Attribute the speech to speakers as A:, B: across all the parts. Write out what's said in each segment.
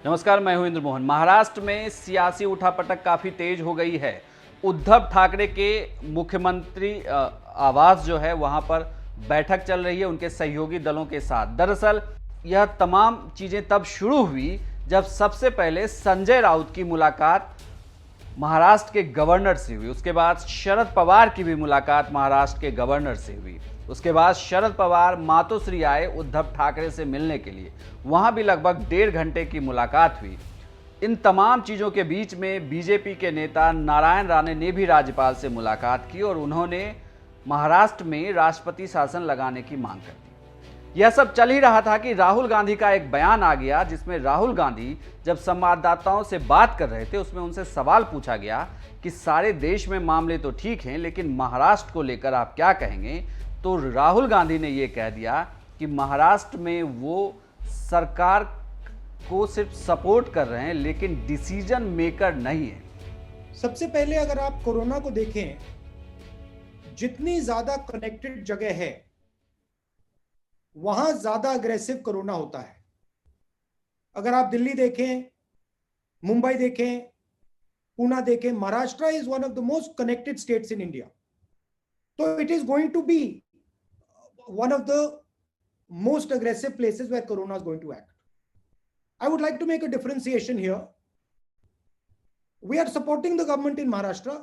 A: नमस्कार, मैं हूं इंद्र मोहन। महाराष्ट्र में सियासी उठापटक काफी तेज हो गई है। उद्धव ठाकरे के मुख्यमंत्री आवास जो है वहां पर बैठक चल रही है उनके सहयोगी दलों के साथ। दरअसल यह तमाम चीजें तब शुरू हुई जब सबसे पहले संजय राउत की मुलाकात महाराष्ट्र के गवर्नर से हुई। उसके बाद शरद पवार की भी मुलाकात महाराष्ट्र के गवर्नर से हुई। उसके बाद शरद पवार मातोश्री आए उद्धव ठाकरे से मिलने के लिए, वहां भी लगभग 1.5 घंटे की मुलाकात हुई। इन तमाम चीज़ों के बीच में बीजेपी के नेता नारायण राणे ने भी राज्यपाल से मुलाकात की और उन्होंने महाराष्ट्र में राष्ट्रपति शासन लगाने की मांग कर दी। यह सब चल ही रहा था कि राहुल गांधी का एक बयान आ गया, जिसमें राहुल गांधी जब संवाददाताओं से बात कर रहे थे उसमें उनसे सवाल पूछा गया कि सारे देश में मामले तो ठीक हैं, लेकिन महाराष्ट्र को लेकर आप क्या कहेंगे। तो राहुल गांधी ने यह कह दिया कि महाराष्ट्र में वो सरकार को सिर्फ सपोर्ट कर रहे हैं, लेकिन डिसीजन मेकर नहीं है।
B: सबसे पहले अगर आप कोरोना को देखें, जितनी ज्यादा कनेक्टेड जगह है वहां ज्यादा अग्रेसिव कोरोना होता है। अगर आप दिल्ली देखें, मुंबई देखें, पुणे देखें, Maharashtra is one of the most connected states in India. तो it is going to be one of the most aggressive places where corona is going to act. I would like to make a differentiation here. We are supporting the government in Maharashtra,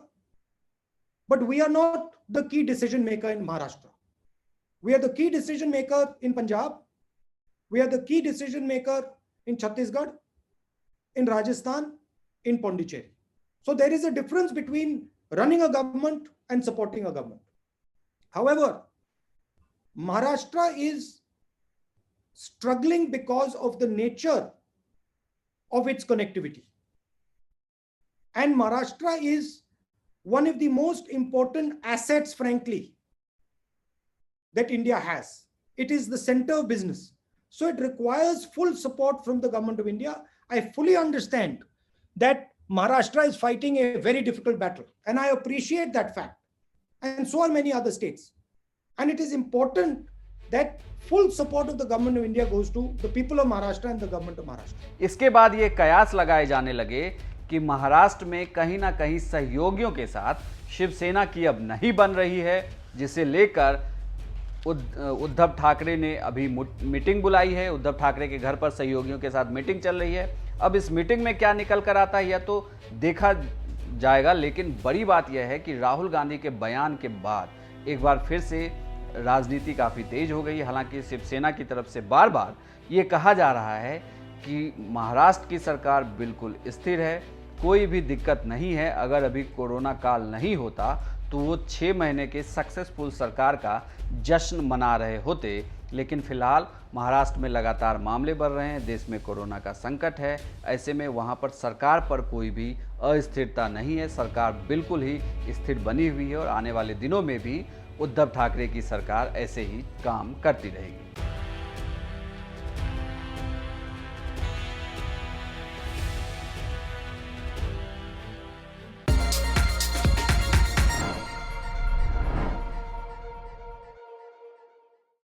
B: but we are not the key decision maker in Maharashtra. We are the key decision maker in Punjab. We are the key decision maker in Chhattisgarh, in Rajasthan, in Pondicherry. So there is a difference between running a government and supporting a government. However, Maharashtra is struggling because of the nature of its connectivity. And Maharashtra is one of the most important assets, frankly, that India has. It is the center of business. So it requires full support from the government of India. I fully understand that Maharashtra is fighting a very difficult battle, and I appreciate that fact. And so are many other states. And it is important that full support of the government of India goes to the people of Maharashtra and the government of Maharashtra.
A: इसके बाद ये कयास लगाए जाने लगे कि महाराष्ट्र में कहीं ना कहीं सहयोगियों के साथ शिवसेना की अब नहीं बन रही है, जिसे लेकर उद्धव ठाकरे ने अभी मीटिंग बुलाई है। उद्धव ठाकरे के घर पर सहयोगियों के साथ मीटिंग चल रही है। अब इस मीटिंग में क्या निकल कर आता है यह तो देखा जाएगा, लेकिन बड़ी बात यह है कि राहुल गांधी के बयान के बाद एक बार फिर से राजनीति काफ़ी तेज हो गई। हालांकि शिवसेना की तरफ से बार बार ये कहा जा रहा है कि महाराष्ट्र की सरकार बिल्कुल स्थिर है, कोई भी दिक्कत नहीं है। अगर अभी कोरोना काल नहीं होता तो वो 6 महीने के सक्सेसफुल सरकार का जश्न मना रहे होते। लेकिन फिलहाल महाराष्ट्र में लगातार मामले बढ़ रहे हैं, देश में कोरोना का संकट है। ऐसे में वहाँ पर सरकार पर कोई भी अस्थिरता नहीं है। सरकार बिल्कुल ही स्थिर बनी हुई है और आने वाले दिनों में भी उद्धव ठाकरे की सरकार ऐसे ही काम करती रहेगी।